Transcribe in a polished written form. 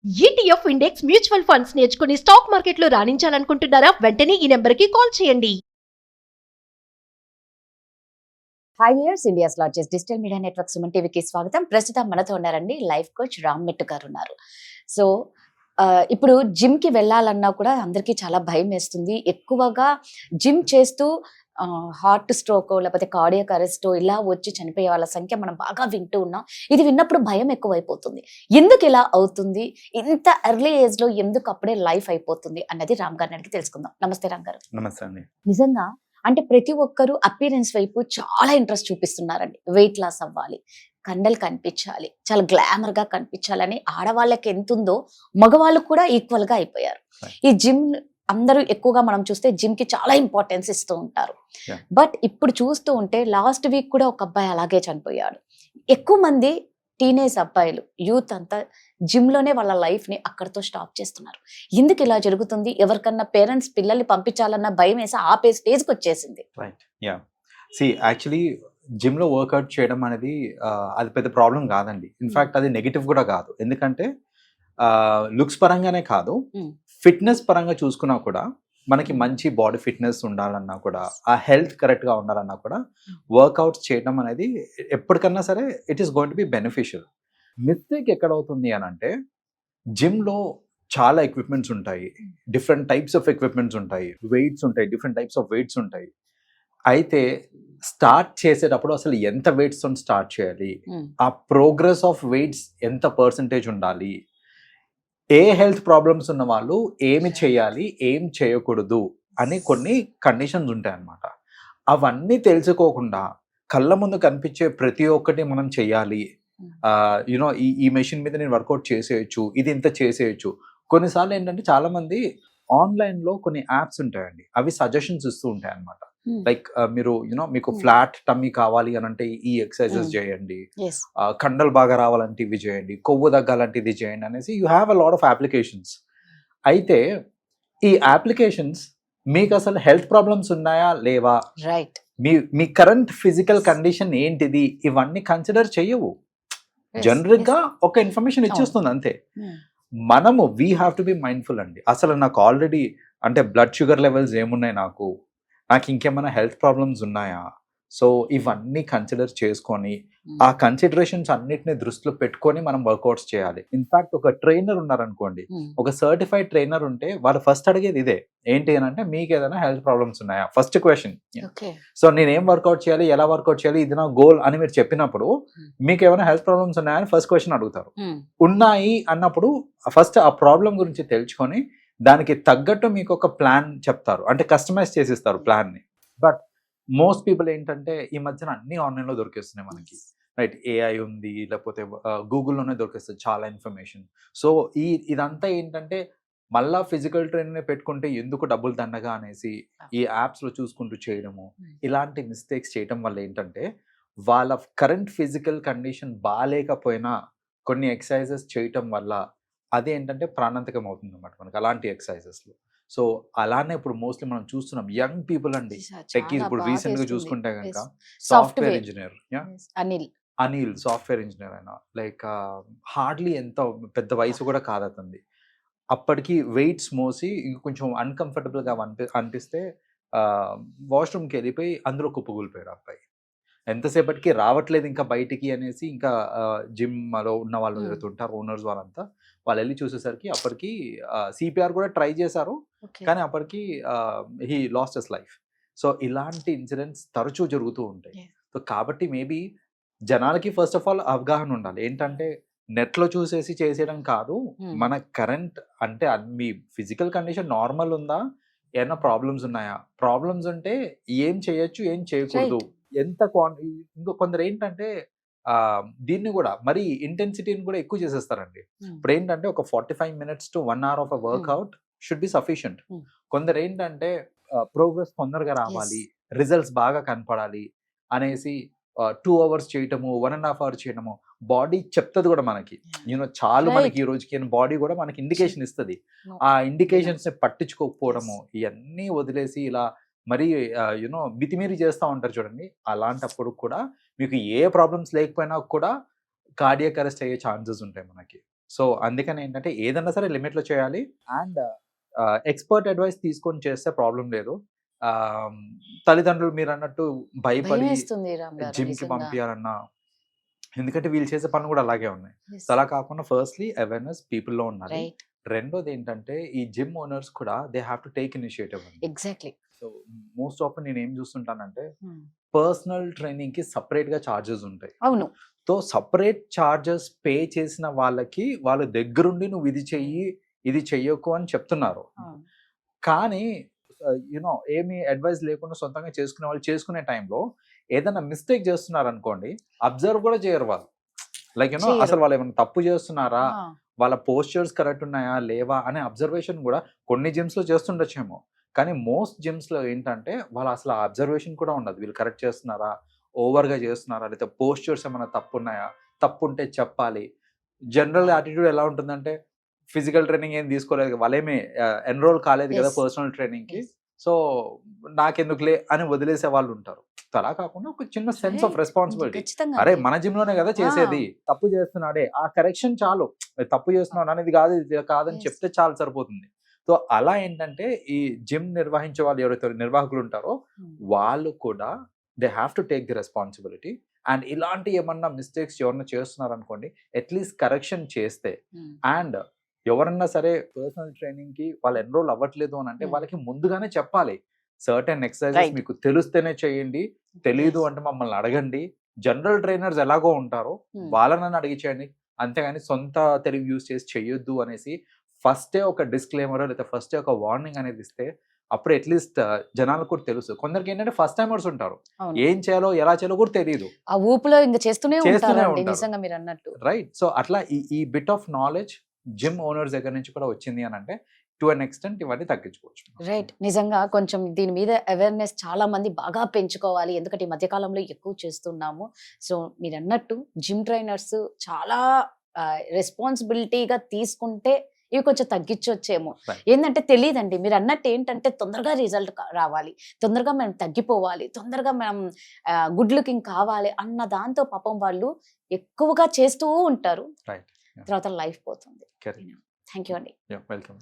ETF index mutual funds నేర్చుకుని stock మార్కెట్లో రాణించాలనుకుంటున్నారా? వెంటనే ఈ నెంబర్కి కాల్ చేయండి. Hi viewers, India's largest digital media network Suman టీవీకి స్వాగతం. ప్రస్తుతం మనతో ఉన్నారండి లైఫ్ కోచ్ రామ్ మెట్టు గారు ఉన్నారు. సో ఇప్పుడు జిమ్ కి వెళ్ళాలన్నా కూడా అందరికీ చాలా భయం వేస్తుంది. ఎక్కువగా జిమ్ చేస్తూ హార్ట్ స్ట్రోక్ లేకపోతే కార్డియాక్ అరెస్ట్ ఇలా వచ్చి చనిపోయే వాళ్ళ సంఖ్య మనం బాగా వింటూ ఉన్నాం. ఇది విన్నప్పుడు భయం ఎక్కువైపోతుంది. ఎందుకు ఇలా అవుతుంది, ఇంత ఎర్లీ ఏజ్ లో ఎందుకు అప్పుడే లైఫ్ అయిపోతుంది అన్నది రామ్ గారిని అడిగి తెలుసుకుందాం. నమస్తే రామ్ గారు. నమస్తే అండి. నిజంగా అంటే ప్రతి ఒక్కరు అపీరెన్స్ వైపు చాలా ఇంట్రెస్ట్ చూపిస్తున్నారండి. వెయిట్ లాస్ అవ్వాలి, కండలు కనిపించాలి, చాలా గ్లామర్ గా కనిపించాలని ఆడవాళ్ళకి ఎంత ఉందో మగవాళ్ళు కూడా ఈక్వల్ గా అయిపోయారు. ఈ జిమ్ అందరూ ఎక్కువగా మనం చూస్తే జిమ్ కి చాలా ఇంపార్టెన్స్ ఇస్తూ ఉంటారు. బట్ ఇప్పుడు చూస్తూ ఉంటే లాస్ట్ వీక్ కూడా ఒక అబ్బాయి అలాగే చనిపోయాడు. ఎక్కువ మంది టీనేజ్ అబ్బాయిలు, యూత్ అంతా జిమ్ లోనే వాళ్ళ లైఫ్ ని అక్కడితో స్టాప్ చేస్తున్నారు. ఎందుకు ఇలా జరుగుతుంది? ఎవరికన్నా పేరెంట్స్ పిల్లల్ని పంపించాలన్న భయం వేసి ఆపే స్టేజ్కి వచ్చేసింది. Right, yeah. యాక్చువల్లీ జిమ్ లో వర్కౌట్ చేయడం అనేది అది పెద్ద ప్రాబ్లం కాదండి. ఇన్ఫాక్ట్ అది నెగిటివ్ కూడా కాదు. ఎందుకంటే లుక్స్ పరంగానే కాదు, ఫిట్నెస్ పరంగా చూసుకున్నా కూడా మనకి మంచి బాడీ ఫిట్నెస్ ఉండాలన్నా కూడా, ఆ హెల్త్ కరెక్ట్గా ఉండాలన్నా కూడా వర్కౌట్స్ చేయడం అనేది ఎప్పటికన్నా సరే it is going to be beneficial. Mistake ఎక్కడవుతుంది అని అంటే, జిమ్లో చాలా ఎక్విప్మెంట్స్ ఉంటాయి, డిఫరెంట్ టైప్స్ ఆఫ్ ఎక్విప్మెంట్స్ ఉంటాయి, వెయిట్స్ ఉంటాయి, డిఫరెంట్ టైప్స్ ఆఫ్ వెయిట్స్ ఉంటాయి. అయితే స్టార్ట్ చేసేటప్పుడు అసలు ఎంత వెయిట్స్ తో స్టార్ట్ చేయాలి, ఆ ప్రోగ్రెస్ ఆఫ్ వెయిట్స్ ఎంత పర్సంటేజ్ ఉండాలి, ఏ హెల్త్ ప్రాబ్లమ్స్ ఉన్న వాళ్ళు ఏమి చేయాలి, ఏం చేయకూడదు అని కొన్ని కండిషన్స్ ఉంటాయి అన్నమాట. అవన్నీ తెలుసుకోకుండా కళ్ళ ముందు కనిపించే ప్రతి ఒక్కటి మనం చేయాలి, యూనో ఈ మెషిన్ మీద నేను వర్కౌట్ చేసేయచ్చు, ఇది ఇంత చేసేయచ్చు. కొన్నిసార్లు ఏంటంటే చాలా మంది ఆన్లైన్లో కొన్ని యాప్స్ ఉంటాయండి, అవి సజెషన్స్ ఇస్తూ ఉంటాయి అన్నమాట. లైక్ మీరు మీకు ఫ్లాట్ టమ్మీ కావాలి అని అంటే ఈ ఎక్సర్సైజెస్ చేయండి, కండలు బాగా రావాలంటే ఇవి చేయండి, కొవ్వు తగ్గాలంటే ఇది చేయండి అనేసి you have a lot of applications. అయితే ఈ అప్లికేషన్స్ మీకు అసలు హెల్త్ ప్రాబ్లమ్స్ ఉన్నాయా లేవా, రైట్, మీ కరెంట్ ఫిజికల్ కండిషన్ ఏంటిది, ఇవన్నీ కన్సిడర్ చెయ్యవు. జనరల్ గా ఒక ఇన్ఫర్మేషన్ ఇచ్చేస్తుంది అంతే. మనము we have to be mindful అండి. అసలు నాకు ఆల్రెడీ అంటే బ్లడ్ షుగర్ లెవెల్స్ ఏమున్నాయి, నాకు ఇంకేమైనా హెల్త్ ప్రాబ్లమ్స్ ఉన్నాయా, సో ఇవన్నీ కన్సిడర్ చేసుకొని ఆ కన్సిడరేషన్స్ అన్నిటిని దృష్టిలో పెట్టుకొని మనం వర్కౌట్స్ చేయాలి. ఇన్ఫాక్ట్ ఒక ట్రైనర్ ఉన్నారనుకోండి, ఒక సర్టిఫైడ్ ట్రైనర్ ఉంటే వాళ్ళు ఫస్ట్ అడిగేది ఇదే, ఏంటి అని అంటే మీకు ఏదైనా హెల్త్ ప్రాబ్లమ్స్ ఉన్నాయా, ఫస్ట్ క్వశ్చన్. సో నేను ఏం వర్కౌట్ చేయాలి, ఎలా వర్కౌట్ చేయాలి, ఇది నా గోల్ అని మీరు చెప్పినప్పుడు మీకు ఏమైనా హెల్త్ ప్రాబ్లమ్స్ ఉన్నాయా అని ఫస్ట్ క్వశ్చన్ అడుగుతారు. ఉన్నాయి అన్నప్పుడు ఫస్ట్ ఆ ప్రాబ్లం గురించి తెలుసుకొని దానికి తగ్గట్టు మీకు ఒక ప్లాన్ చెప్తారు, అంటే కస్టమైజ్ చేసిస్తారు ప్లాన్ ని. బట్ మోస్ట్ పీపుల్ ఏంటంటే ఈ మధ్యన అన్ని ఆన్లైన్లో దొరికేస్తున్నాయి మనకి, రైట్? ఏఐ ఉంది, లేకపోతే గూగుల్లోనే దొరికేస్తుంది చాలా ఇన్ఫర్మేషన్. సో ఇదంతా ఏంటంటే మళ్ళా ఫిజికల్ ట్రైనర్ని పెట్టుకుంటే ఎందుకు డబ్బులు దండగా అనేసి ఈ యాప్స్లో చూసుకుంటూ చేయడము, ఇలాంటి మిస్టేక్స్ చేయడం వల్ల ఏంటంటే వాళ్ళ కరెంట్ ఫిజికల్ కండిషన్ బాగాలేకపోయినా కొన్ని ఎక్సర్సైజెస్ చేయటం వల్ల అదేంటంటే ప్రాణాంతకం అవుతుంది అన్నమాట మనకి అలాంటి ఎక్సర్సైజెస్లో. సో అలానే ఇప్పుడు మోస్ట్లీ మనం చూస్తున్నాం యంగ్ పీపుల్ అండి. ఇప్పుడు రీసెంట్ గా చూసుకుంటే కనుక software engineer Anil software engineer అయినా, లైక్ హార్డ్లీ ఎంత పెద్ద వయసు కూడా కాదు అతనిది. అప్పటికి వెయిట్స్ మోసి ఇంక కొంచెం అన్కంఫర్టబుల్ గా అనిపిస్తే వాష్రూమ్కి వెళ్ళిపోయి అందులో కుప్పగూలిపోయాడు అబ్బాయి. ఎంతసేపటికి రావట్లేదు ఇంకా బయటికి అనేసి ఇంకా జిమ్ లో ఉన్న వాళ్ళు వెళ్తుంటారు, ఓనర్స్ వాళ్ళంతా, వాళ్ళు వెళ్ళి చూసేసరికి అప్పటికి సిపిఆర్ కూడా ట్రై చేశారు, కానీ అప్పటికి he lost his life. So ఇలాంటి ఇన్సిడెంట్స్ తరచూ జరుగుతూ ఉంటాయి. సో కాబట్టి మేబీ జనాలకి ఫస్ట్ ఆఫ్ ఆల్ అవగాహన ఉండాలి, ఏంటంటే నెట్లో చూసేసి చేసేయడం కాదు, మన కరెంట్ అంటే మీ ఫిజికల్ కండిషన్ నార్మల్ ఉందా, ఏమైనా ప్రాబ్లమ్స్ ఉన్నాయా, ప్రాబ్లమ్స్ ఉంటే ఏం చేయొచ్చు, ఏం చేయకూడదు, ఎంత ఇంకో కొందరు ఏంటంటే దీన్ని కూడా మరి ఇంటెన్సిటీని కూడా ఎక్కువ చేసేస్తారండి. ఇప్పుడు ఏంటంటే ఒక 45 minutes to 1 hour of a workout should be sufficient. కొందరు ఏంటంటే ప్రోగ్రెస్ తొందరగా రావాలి, రిజల్ట్స్ బాగా కనపడాలి అనేసి 2 hours చేయటము, 1.5 hours చేయటము. బాడీ చెప్తుంది కూడా మనకి, చాలు మనకి ఈ రోజుకి బాడీ కూడా మనకి ఇండికేషన్ ఇస్తుంది. ఆ ఇండికేషన్స్ ని పట్టించుకోకపోవడము, ఇవన్నీ వదిలేసి ఇలా మరి మితిమీరి చేస్తూ ఉంటారు చూడండి. అలాంటప్పుడు కూడా మీకు ఏ ప్రాబ్లమ్స్ లేకపోయినా కూడా కార్డియాక్ అరెస్ట్ అయ్యే ఛాన్సెస్ ఉంటాయి మనకి. సో అందుకని ఏంటంటే ఏదన్నా సరే లిమిట్లో చేయాలి. అండ్ ఎక్స్పర్ట్ అడ్వైస్ తీసుకొని చేస్తే ప్రాబ్లం లేదు. తల్లిదండ్రులు మీరు అన్నట్టు భయపడి భయమేస్తుంది రామ్ గారు జిమ్కి నిజంగా. పంపించాలన్నా, ఎందుకంటే వీళ్ళు చేసే పనులు కూడా అలాగే ఉన్నాయి. Yes. సో అలా కాకుండా ఫస్ట్లీ అవేర్నెస్ పీపుల్లో ఉండాలి. రైట్, రెండోది ఏంటంటే ఈ జిమ్ ఓనర్స్ కూడా they have to take initiative అండి. ఎగ్జాక్ట్లీ. సో మోస్ట్ ఆఫ్ నేను ఏం చూస్తుంటానంటే పర్సనల్ ట్రైనింగ్ కి సపరేట్ గా చార్జెస్ ఉంటాయి. అవును, సో సపరేట్ చార్జెస్ పే చేసిన వాళ్ళకి వాళ్ళ దగ్గరుండి నువ్వు ఇది చెయ్యి ఇది చెయ్యకు అని చెప్తున్నారు. అవును. కానీ యూనో ఏమి అడ్వైస్ లేకుండా సొంతంగా చేసుకునే వాళ్ళు చేసుకునే టైంలో ఏదైనా మిస్టేక్ చేస్తున్నారు అనుకోండి, అబ్జర్వ్ కూడా చేయరు వాళ్ళు. లైక్ యూనో చేయరు. అసలు వాళ్ళు ఏమైనా తప్పు చేస్తున్నారా, ఆ, వాళ్ళ పోస్చర్స్ కరెక్ట్ ఉన్నాయా లేవా అనే అబ్జర్వేషన్ కూడా కొన్ని జిమ్స్ లో చేస్తుండొచ్చేమో, కానీ మోస్ట్ జిమ్స్ లో ఏంటంటే వాళ్ళు అసలు ఆ అబ్జర్వేషన్ కూడా ఉండదు. వీళ్ళు కరెక్ట్ చేస్తున్నారా, ఓవర్ గా చేస్తున్నారా, లేదా పోస్చర్స్ ఏమైనా తప్పు ఉన్నాయా, తప్పు ఉంటే చెప్పాలి. జనరల్ యాటిట్యూడ్ ఎలా ఉంటుందంటే ఫిజికల్ ట్రైనింగ్ ఏం తీసుకోలేదు, వాళ్ళేమి ఎన్రోల్ కాలేదు కదా Yes. పర్సనల్ ట్రైనింగ్ కి, Yes. సో నాకెందుకులే అని వదిలేసే వాళ్ళు ఉంటారు. సో అలా కాకుండా ఒక చిన్న సెన్స్ ఆఫ్ Right. రెస్పాన్సిబిలిటీ. ఖచ్చితంగా అరే అండి. మన జిమ్ లోనే కదా చేసేది, తప్పు చేస్తున్నాడే ఆ కరెక్షన్ చాలు, తప్పు చేస్తున్నాడు అనేది కాదు ఇది కాదని Yes. చెప్తే చాలు సరిపోతుంది. సో అలా ఏంటంటే ఈ జిమ్ నిర్వహించే వాళ్ళు ఎవరైతే నిర్వాహకులు ఉంటారో Hmm. వాళ్ళు కూడా they have to take the responsibility. And ఇలాంటి ఏమన్నా మిస్టేక్స్ ఎవరన్నా చేస్తున్నారు అనుకోండి, అట్లీస్ట్ కరెక్షన్ చేస్తే, Hmm. అండ్ ఎవరన్నా సరే పర్సనల్ ట్రైనింగ్ కి వాళ్ళు ఎన్రోల్ అవ్వట్లేదు అని అంటే వాళ్ళకి ముందుగానే చెప్పాలి. Certain exercises Right. మీకు తెలిస్తేనే చేయండి, తెలియదు Yes. అంటే మమ్మల్ని అడగండి. జనరల్ ట్రైనర్స్ ఎలాగో ఉంటారో Hmm. వాళ్ళని అడిగి చేయండి, అంతేగాని సొంత తెలివి యూజ్ చేసి చెయ్యొద్దు అనేసి ఫస్టే ఒక డిస్క్లైమర్ లేదా ఫస్టే ఒక వార్నింగ్ అనేది ఇస్తే అప్పుడు అట్లీస్ట్ జనాలకు కూడా తెలుసు. కొందరికి ఏంటంటే ఫస్ట్ టైమర్స్ ఉంటారు, అవును. ఏం చేయాలో ఎలా చేయాలో కూడా తెలియదు, ఆ ఊపులో ఇంకా చేస్తూనే చేస్తూనే ఉంటారండి ఉంటారు. నిజంగా మీరు అన్నట్టు. రైట్. సో అట్లా ఈ bit of knowledge gym owners దగ్గర నుంచి కూడా వచ్చింది అని అంటే టు అన్ ఎక్స్టెంట్ ఇవన్నీ తగ్గించుకోవచ్చు. రైట్, నిజంగా కొంచెం దీని మీద అవేర్నెస్ చాలా మంది బాగా పెంచుకోవాలి, ఎందుకంటే ఈ మధ్య కాలంలో ఎక్కువ చేస్తున్నాము. సో మీరు అన్నట్టు జిమ్ ట్రైనర్స్ చాలా రెస్పాన్సిబిలిటీగా తీసుకుంటే ఇవి కొంచెం తగ్గించొచ్చేమో. Right. ఏంటంటే తెలియదండి, మీరు అన్నట్టు ఏంటంటే తొందరగా రిజల్ట్ రావాలి, తొందరగా మనం తగ్గిపోవాలి, తొందరగా మనం గుడ్ లుకింగ్ కావాలి అన్న దాంతో పాపం వాళ్ళు ఎక్కువగా చేస్తూ ఉంటారు. రైట్. తర్వాత లైఫ్ పోతుంది. Correct. థ్యాంక్ యూ అండి. వెల్కమ్.